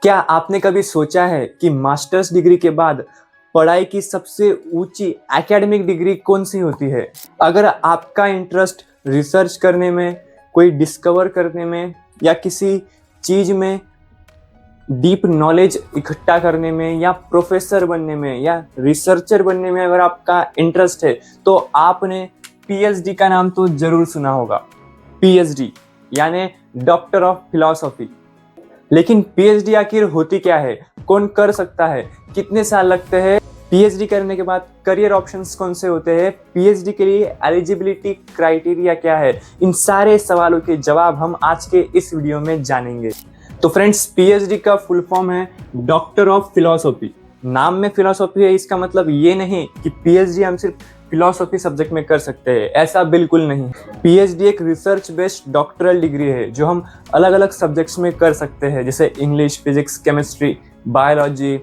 क्या आपने कभी सोचा है कि मास्टर्स डिग्री के बाद पढ़ाई की सबसे ऊंची एकेडमिक डिग्री कौन सी होती है? अगर आपका इंटरेस्ट रिसर्च करने में, कोई डिस्कवर करने में या किसी चीज में डीप नॉलेज इकट्ठा करने में या प्रोफेसर बनने में या रिसर्चर बनने में अगर आपका इंटरेस्ट है तो आपने पीएचडी का नाम तो जरूर सुना होगा। पीएचडी यानी डॉक्टर ऑफ फिलॉसफी। लेकिन पीएचडी आखिर होती क्या है, कौन कर सकता है, कितने साल लगते हैं, पीएचडी करने के बाद करियर ऑप्शंस कौन से होते हैं, पीएचडी के लिए एलिजिबिलिटी क्राइटेरिया क्या है, इन सारे सवालों के जवाब हम आज के इस वीडियो में जानेंगे। तो फ्रेंड्स, पीएचडी का फुल फॉर्म है डॉक्टर ऑफ फिलॉसफी। नाम में फिलॉसफी है, इसका मतलब ये नहीं कि पीएचडी हम सिर्फ फिलॉसफी सब्जेक्ट में कर सकते हैं, ऐसा बिल्कुल नहीं। पीएचडी एक रिसर्च बेस्ड डॉक्टरल डिग्री है जो हम अलग अलग सब्जेक्ट्स में कर सकते हैं, जैसे इंग्लिश, फिजिक्स, केमिस्ट्री, बायोलॉजी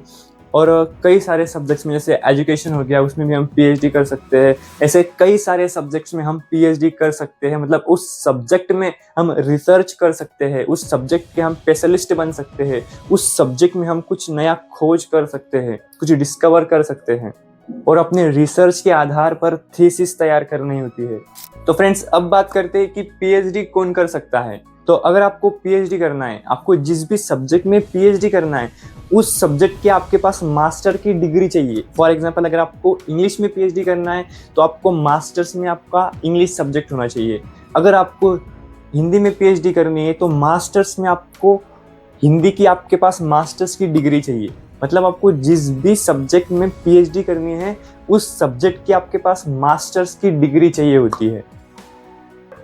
और कई सारे सब्जेक्ट्स में, जैसे एजुकेशन हो गया, उसमें भी हम पीएचडी कर सकते हैं। ऐसे कई सारे सब्जेक्ट्स में हम पीएचडी कर सकते हैं, मतलब उस सब्जेक्ट में हम रिसर्च कर सकते हैं, उस सब्जेक्ट के हम स्पेशलिस्ट बन सकते हैं, उस सब्जेक्ट में हम कुछ नया खोज कर सकते हैं, कुछ डिस्कवर कर सकते हैं और अपने रिसर्च के आधार पर थीसिस तैयार करनी होती है। तो फ्रेंड्स, अब बात करते हैं कि पीएचडी कौन कर सकता है। तो अगर आपको पीएचडी करना है, आपको जिस भी सब्जेक्ट में पीएचडी करना है, उस सब्जेक्ट के आपके पास मास्टर की डिग्री चाहिए। फॉर एग्जांपल, अगर आपको इंग्लिश में पीएचडी करना है तो आपको मास्टर्स में आपका इंग्लिश सब्जेक्ट होना चाहिए। अगर आपको हिंदी में पीएचडी करनी है तो मास्टर्स में आपको हिंदी की आपके पास मास्टर्स की डिग्री चाहिए। मतलब आपको जिस भी सब्जेक्ट में पीएचडी करनी है उस सब्जेक्ट की आपके पास मास्टर्स की डिग्री चाहिए होती है।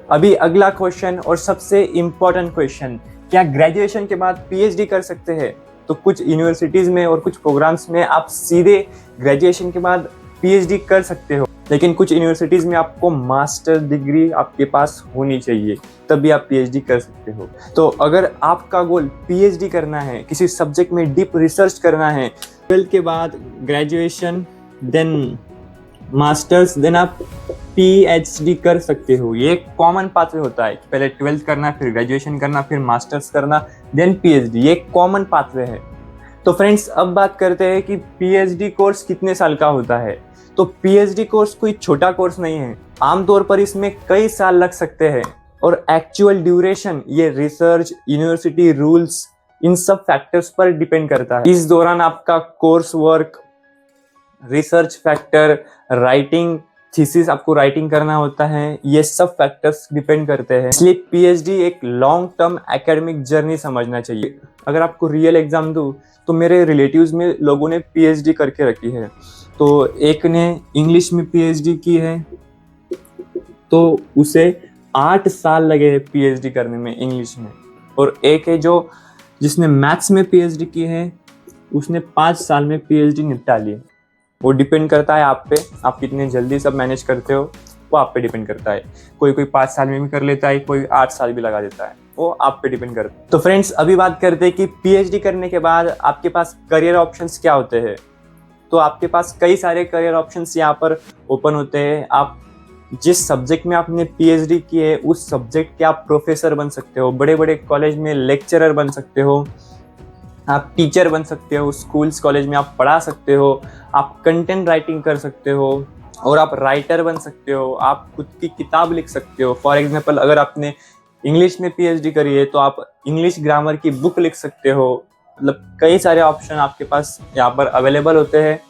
अभी अगला क्वेश्चन और सबसे इम्पोर्टेंट क्वेश्चन, क्या ग्रेजुएशन के बाद पीएचडी कर सकते हैं? तो कुछ यूनिवर्सिटीज में और कुछ प्रोग्राम्स में आप सीधे ग्रेजुएशन के बाद पीएचडी कर सकते हो, लेकिन कुछ यूनिवर्सिटीज में आपको मास्टर डिग्री आपके पास होनी चाहिए, तभी आप पीएचडी कर सकते हो। तो अगर आपका गोल पीएचडी करना है, किसी सब्जेक्ट में डीप रिसर्च करना है, 12th के बाद ग्रेजुएशन देन मास्टर्स देन आप पीएचडी कर सकते हो। ये एक कॉमन पाथवे होता है, पहले 12th करना, फिर ग्रेजुएशन करना, फिर मास्टर्स करना, देन पीएचडी। ये एक कॉमन पाथवे है। तो फ्रेंड्स, अब बात करते हैं कि पीएचडी कोर्स कितने साल का होता है। तो पीएचडी कोर्स कोई छोटा कोर्स नहीं है, आमतौर पर इसमें कई साल लग सकते हैं और एक्चुअल ड्यूरेशन ये रिसर्च, यूनिवर्सिटी रूल्स, इन सब फैक्टर्स पर डिपेंड करता है। इस दौरान आपका course work, research factor, writing, thesis आपको राइटिंग करना होता है, ये सब फैक्टर्स डिपेंड करते हैं। इसलिए पीएचडी एक लॉन्ग टर्म एकेडमिक जर्नी समझना चाहिए। अगर आपको रियल एग्जाम दूं तो मेरे रिलेटिव्स में लोगों ने पीएचडी करके रखी है। तो एक ने इंग्लिश में पीएचडी की है तो उसे 8 साल लगे हैं पीएचडी करने में इंग्लिश में, और एक है जो जिसने मैथ्स में पीएचडी की है, उसने 5 साल में पीएचडी निपटा ली। वो डिपेंड करता है आप पे, आप कितने जल्दी सब मैनेज करते हो, वो आप पे डिपेंड करता है। कोई 5 साल में भी कर लेता है, कोई 8 साल भी लगा देता है, वो आप पे डिपेंड करता है। तो फ्रेंड्स, अभी बात करते हैं कि पीएचडी करने के बाद आपके पास करियर ऑप्शंस क्या होते हैं। तो आपके पास कई सारे करियर ऑप्शंस यहाँ पर ओपन होते हैं। आप जिस सब्जेक्ट में आपने पीएचडी की है उस सब्जेक्ट के आप प्रोफेसर बन सकते हो, बड़े बड़े कॉलेज में लेक्चरर बन सकते हो, आप टीचर बन सकते हो, स्कूल्स कॉलेज में आप पढ़ा सकते हो, आप कंटेंट राइटिंग कर सकते हो और आप राइटर बन सकते हो, आप खुद की किताब लिख सकते हो। फॉर एग्जांपल, अगर आपने इंग्लिश में पीएचडी करी है तो आप इंग्लिश ग्रामर की बुक लिख सकते हो। मतलब कई सारे ऑप्शन आपके पास यहाँ पर अवेलेबल होते हैं।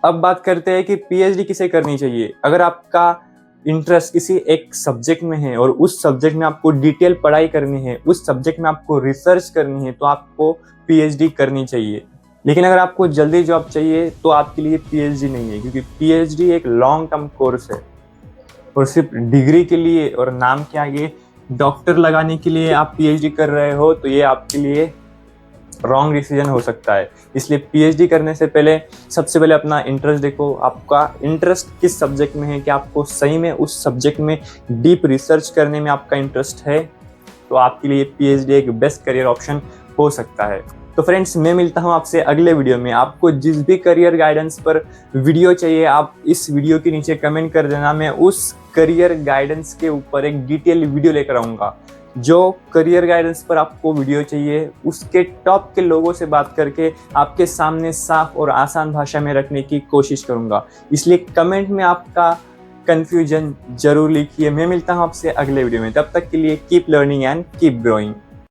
अब बात करते हैं कि पीएचडी किसे करनी चाहिए। अगर आपका इंटरेस्ट किसी एक सब्जेक्ट में है और उस सब्जेक्ट में आपको डिटेल पढ़ाई करनी है, उस सब्जेक्ट में आपको रिसर्च करनी है, तो आपको पीएचडी करनी चाहिए। लेकिन अगर आपको जल्दी जॉब चाहिए तो आपके लिए पीएचडी नहीं है, क्योंकि पीएचडी एक लॉन्ग टर्म कोर्स है और सिर्फ डिग्री के लिए और नाम के आगे डॉक्टर लगाने के लिए आप पीएचडी कर रहे हो तो ये आपके लिए रॉन्ग डिसीजन हो सकता है। इसलिए पीएचडी करने से पहले सबसे पहले अपना इंटरेस्ट देखो, आपका इंटरेस्ट किस सब्जेक्ट में है, कि आपको सही में उस सब्जेक्ट में डीप रिसर्च करने में आपका इंटरेस्ट है, तो आपके लिए पीएचडी एक बेस्ट करियर ऑप्शन हो सकता है। तो फ्रेंड्स, मैं मिलता हूं आपसे अगले वीडियो में। आपको जिस भी करियर गाइडेंस पर वीडियो चाहिए, आप इस वीडियो के नीचे कमेंट कर देना, मैं उस करियर गाइडेंस के ऊपर एक डिटेल वीडियो लेकर आऊँगा। जो करियर गाइडेंस पर आपको वीडियो चाहिए उसके टॉप के लोगों से बात करके आपके सामने साफ और आसान भाषा में रखने की कोशिश करूंगा। इसलिए कमेंट में आपका कंफ्यूजन जरूर लिखिए। मैं मिलता हूं आपसे अगले वीडियो में, तब तक के लिए keep learning and keep growing.